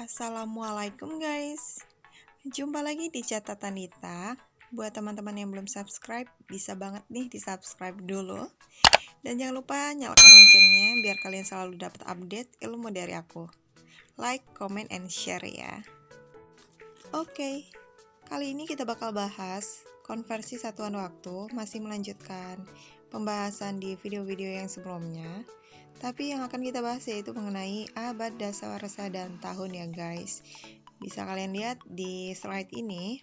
Assalamualaikum guys. Jumpa lagi di catatan Nita. Buat teman-teman yang belum subscribe, bisa banget nih di subscribe dulu. Dan jangan lupa nyalakan loncengnya biar kalian selalu dapat update ilmu dari aku. Like, comment, and share ya. Oke, kali ini kita bakal bahas konversi satuan waktu, masih melanjutkan pembahasan di video-video yang sebelumnya. Tapi yang akan kita bahas yaitu mengenai abad, dasawarsa, dan tahun ya guys. Bisa kalian lihat di slide ini.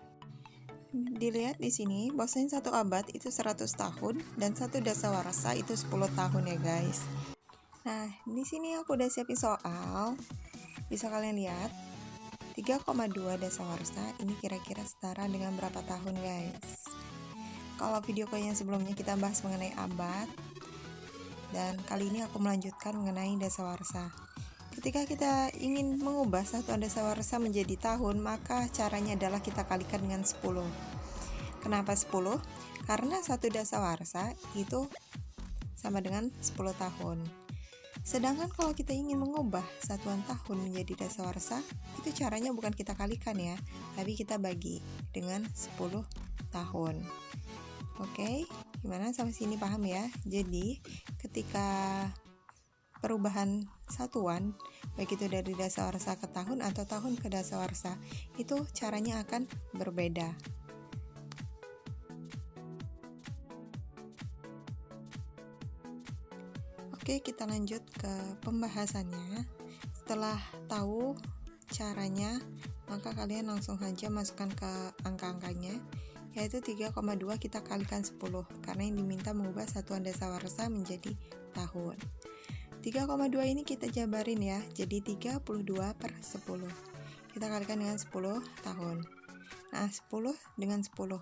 Dilihat di sini, bahwasanya satu abad itu 100 tahun dan satu dasawarsa itu 10 tahun ya guys. Nah, di sini aku udah siapin soal. Bisa kalian lihat. 3,2 dasawarsa ini kira-kira setara dengan berapa tahun guys? Kalau video yang sebelumnya kita bahas mengenai abad, dan kali ini aku melanjutkan mengenai dasawarsa. Ketika kita ingin mengubah satuan dasawarsa menjadi tahun, maka caranya adalah kita kalikan dengan 10. Kenapa 10? Karena satu dasawarsa itu sama dengan 10 tahun. Sedangkan kalau kita ingin mengubah satuan tahun menjadi dasawarsa, itu caranya bukan kita kalikan ya, tapi kita bagi dengan 10 tahun. Oke, gimana sampai sini paham ya? Jadi, ketika perubahan satuan, baik itu dari dasawarsa ke tahun atau tahun ke dasawarsa, itu caranya akan berbeda. Oke, kita lanjut ke pembahasannya. Setelah tahu caranya, maka kalian langsung saja masukkan ke angka-angkanya, yaitu 3,2 kita kalikan 10, karena yang diminta mengubah satuan dasawarsa menjadi tahun. 3,2 ini kita jabarin ya, jadi 32 per 10. Kita kalikan dengan 10 tahun. Nah, 10 dengan 10.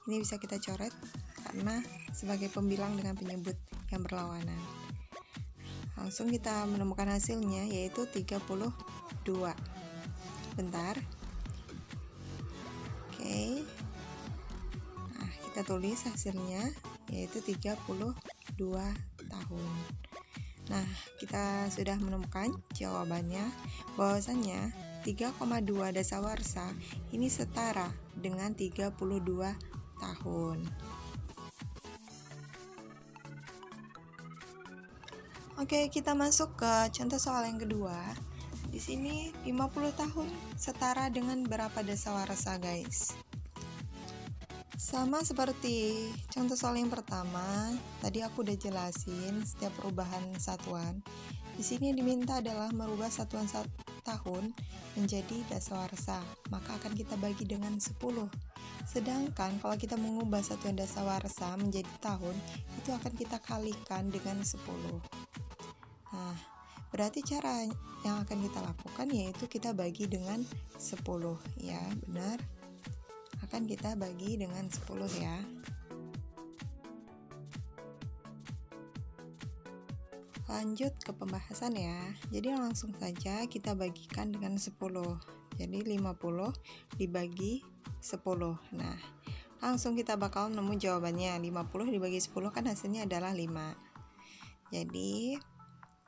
Ini bisa kita coret karena sebagai pembilang dengan penyebut yang berlawanan. Langsung kita menemukan hasilnya, yaitu 32. Bentar. Oke. Kita tulis hasilnya yaitu 32 tahun. Nah, kita sudah menemukan jawabannya, bahwasannya 3,2 dasawarsa ini setara dengan 32 tahun. Oke, kita masuk ke contoh soal yang kedua. Di sini 50 tahun setara dengan berapa dasawarsa, guys? Sama seperti contoh soal yang pertama, tadi aku udah jelasin setiap perubahan satuan. Di sini diminta adalah merubah satuan tahun menjadi dasawarsa, maka akan kita bagi dengan 10. Sedangkan kalau kita mengubah satuan dasawarsa menjadi tahun, itu akan kita kalikan dengan 10. Nah, berarti cara yang akan kita lakukan yaitu kita bagi dengan 10. Ya, benar. Akan kita bagi dengan 10 ya. Lanjut ke pembahasan ya. Jadi langsung saja kita bagikan dengan 10. Jadi 50 dibagi 10. Nah, langsung kita bakal nemu jawabannya. 50 dibagi 10 kan hasilnya adalah 5. Jadi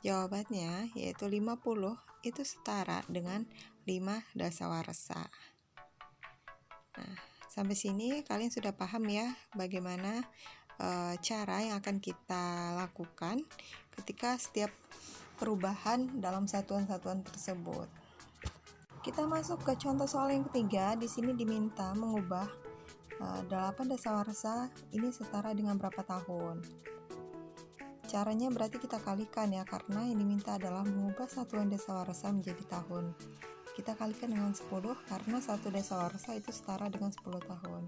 jawabannya yaitu 50 itu setara dengan 5 dasawarsa. Nah, sampai sini kalian sudah paham ya bagaimana cara yang akan kita lakukan ketika setiap perubahan dalam satuan-satuan tersebut. Kita masuk ke contoh soal yang ketiga. Di sini diminta mengubah 8 dasawarsa ini setara dengan berapa tahun. Caranya berarti kita kalikan ya, karena yang diminta adalah mengubah satuan dasawarsa menjadi tahun. Kita kalikan dengan 10 karena satu dasawarsa itu setara dengan 10 tahun.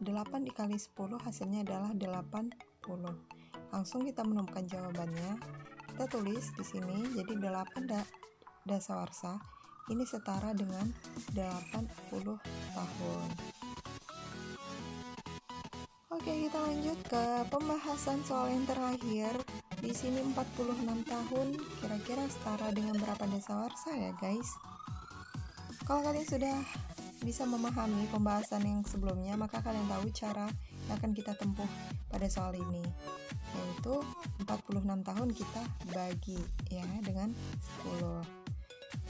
8 dikali 10 hasilnya adalah 80. Langsung kita menemukan jawabannya. Kita tulis di sini, jadi 8 dasawarsa ini setara dengan 80 tahun. Oke, kita lanjut ke pembahasan soal yang terakhir. Di sini 46 tahun kira-kira setara dengan berapa dasawarsa ya, guys? Kalau kalian sudah bisa memahami pembahasan yang sebelumnya, maka kalian tahu cara yang akan kita tempuh pada soal ini, yaitu 46 tahun kita bagi ya dengan 10.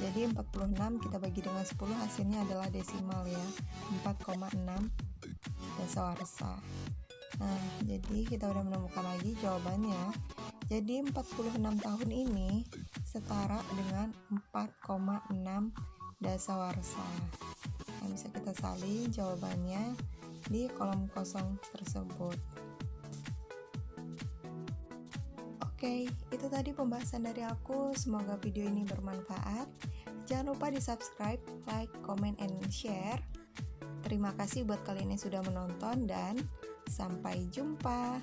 Jadi 46 kita bagi dengan 10 hasilnya adalah desimal ya, 4,6 dasawarsa. Nah, jadi kita udah menemukan lagi jawabannya. Jadi 46 tahun ini setara dengan 4,6 dasawarsa. Nah, bisa kita salin jawabannya di kolom kosong tersebut. Oke, itu tadi pembahasan dari aku. Semoga video ini bermanfaat. Jangan lupa di subscribe, like, comment, and share. Terima kasih buat kalian yang sudah menonton dan sampai jumpa.